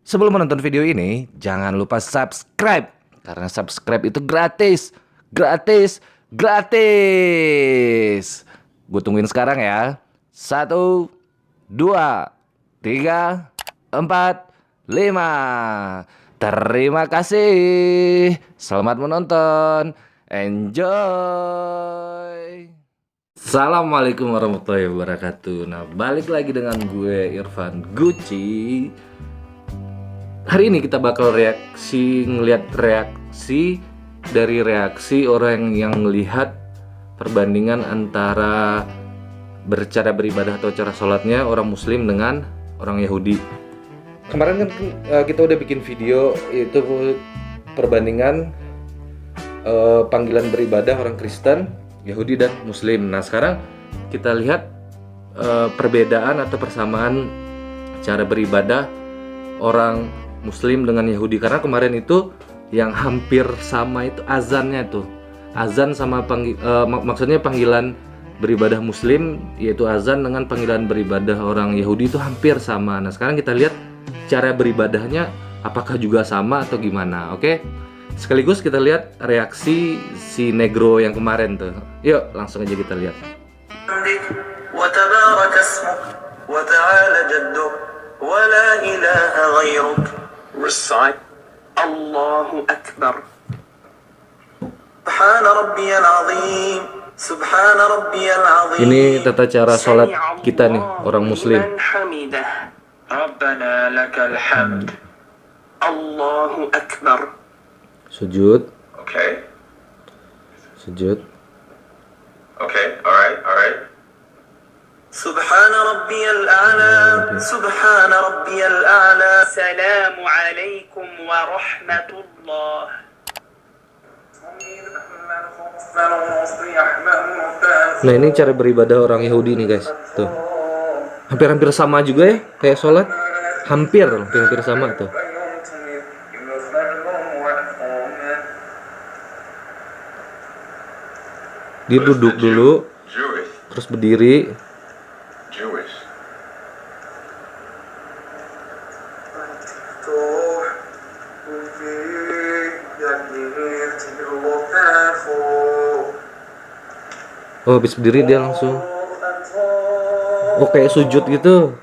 Sebelum menonton video ini, jangan lupa subscribe. Karena subscribe itu gratis. Gratis. Gratis. Gue tungguin sekarang ya. 1, 2, 3, 4, 5. Terima kasih. Selamat menonton. Enjoy. Assalamualaikum warahmatullahi wabarakatuh. Nah, balik lagi dengan gue Irfan Gucci. Hari ini kita bakal ngelihat reaksi dari reaksi orang yang melihat perbandingan antara cara beribadah atau cara sholatnya orang Muslim dengan orang Yahudi. Kemarin kan kita udah bikin video itu perbandingan panggilan beribadah orang Kristen, Yahudi dan Muslim. Nah sekarang kita lihat perbedaan atau persamaan cara beribadah orang Muslim dengan Yahudi, karena kemarin itu yang hampir sama itu azannya tuh, azan sama maksudnya panggilan beribadah Muslim yaitu azan dengan panggilan beribadah orang Yahudi itu hampir sama. Nah sekarang kita lihat cara beribadahnya apakah juga sama atau gimana. Oke, sekaligus kita lihat reaksi si negro yang kemarin tuh. Yuk langsung aja kita lihat. Recite Allahu Akbar. Subhana rabbiyal azim. Subhana rabbiyal azim. Ini tata cara sholat kita nih orang Muslim. Rabbana lakal hamd. Allahu Akbar. Sujud. Okay. Sujud. Okay. Alright. Subhana rabbiyal a'la. Subhana rabbiyal a'la. Assalamu alaikum wa rahmatullah. Nah ini cara beribadah orang Yahudi nih guys. Tuh hampir-hampir sama juga ya kayak sholat. Hampir sama tuh. Dia duduk dulu, terus berdiri. Oh, habis berdiri dia langsung kayak sujud gitu.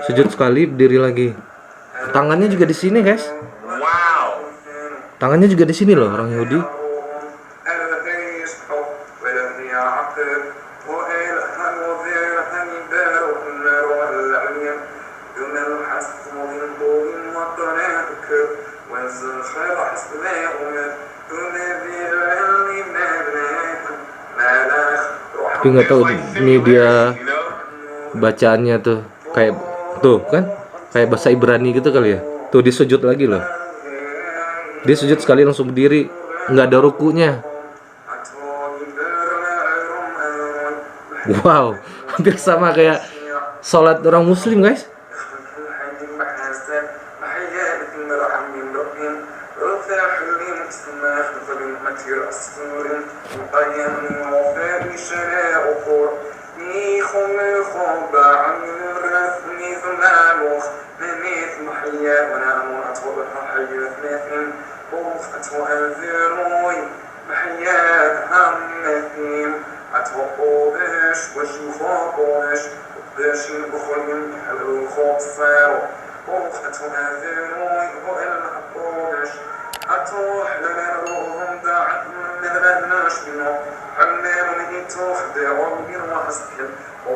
Sujud sekali, berdiri lagi. Tangannya juga di sini, guys. Wow. Tangannya juga di sini loh orang Yahudi. Tapi nggak tahu ini dia bacaannya tuh kayak tuh kan kayak bahasa Ibrani gitu kali ya. Tuh dia sujud lagi loh. Dia sujud sekali langsung berdiri, nggak ada rukunya. Wow, hampir sama kayak sholat orang Muslim guys.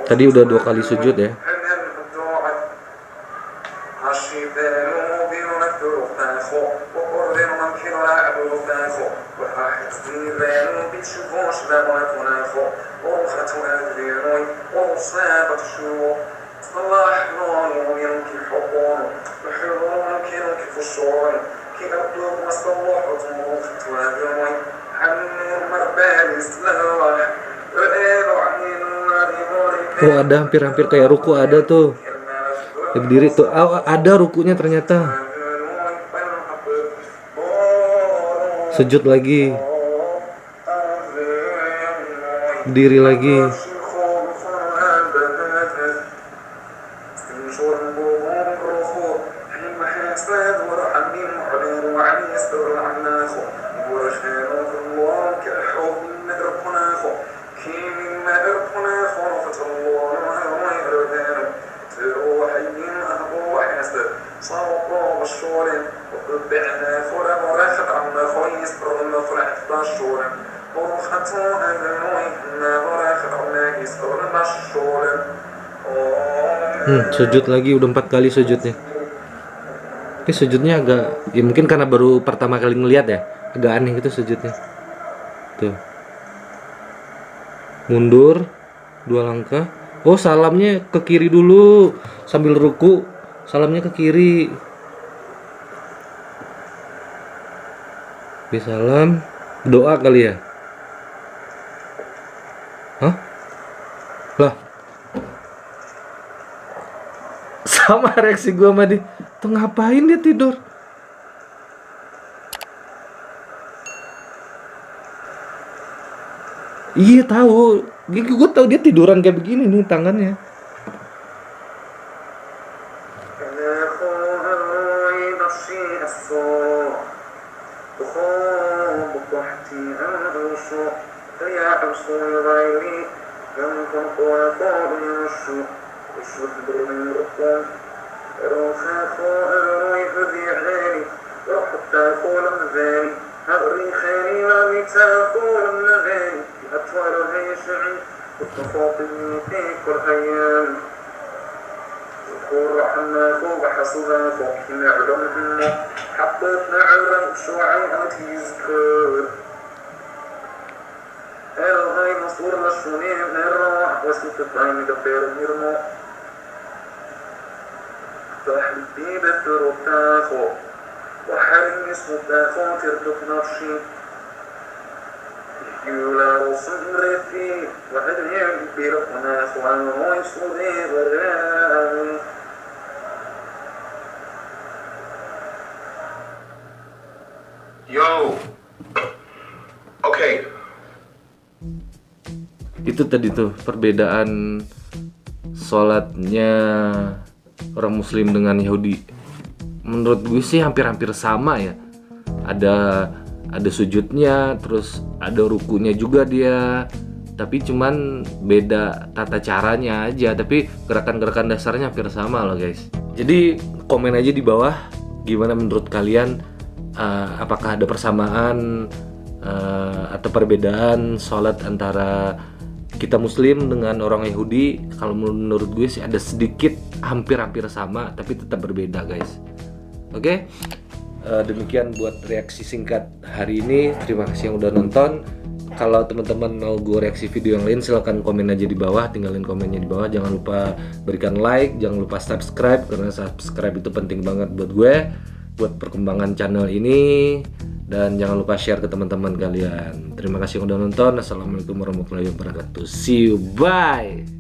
Tadi udah 2 kali sujud ya. Oh ada hampir-hampir kayak ruku ada tuh. Dia berdiri tuh. Ada rukunya ternyata. Sujud lagi. Berdiri lagi. أسلام ورحمين وحليل وعلي يستر عناخو ورشهر الله كحب من إرقناخو كيم ما إرقناخو رفت الله وما يردانو تروحين أهبو وحيستر صوبوا بالشورين وقبعنا فولا ورافت عنا خويس برنا فرح بالشورين ورختو أمنوي ما ورافت عنا يستر بالشورين. Sujud lagi, udah 4 kali sujudnya. Ini sujudnya agak, ya mungkin karena baru pertama kali ngeliat ya, agak aneh gitu sujudnya. Tuh, mundur 2 langkah. Oh, salamnya ke kiri dulu sambil ruku, salamnya ke kiri. Bisalam, doa kali ya. Hah? Lah, sama reaksi gua sama dia. Tuh ngapain dia tidur? Iya tahu. Gue tahu dia tiduran kayak begini nih tangannya. Yo, okay. Itu tadi tuh perbedaan sholatnya orang Muslim dengan Yahudi. Menurut gue sih hampir-hampir sama ya. Ada sujudnya, terus ada rukunya juga dia. Tapi cuman beda tata caranya aja. Tapi gerakan-gerakan dasarnya hampir sama loh guys. Jadi komen aja di bawah gimana menurut kalian. Apakah ada persamaan atau perbedaan sholat antara kita Muslim dengan orang Yahudi? Kalau menurut gue sih ada sedikit hampir-hampir sama, tapi tetap berbeda guys. Oke, demikian buat reaksi singkat hari ini. Terima kasih yang udah nonton. Kalau teman-teman mau gue reaksi video yang lain, silahkan komen aja di bawah, tinggalin komennya di bawah. Jangan lupa berikan like, jangan lupa subscribe, karena subscribe itu penting banget buat gue, buat perkembangan channel ini. Dan jangan lupa share ke teman-teman kalian. Terima kasih yang udah nonton. Assalamualaikum warahmatullahi wabarakatuh. See you, bye.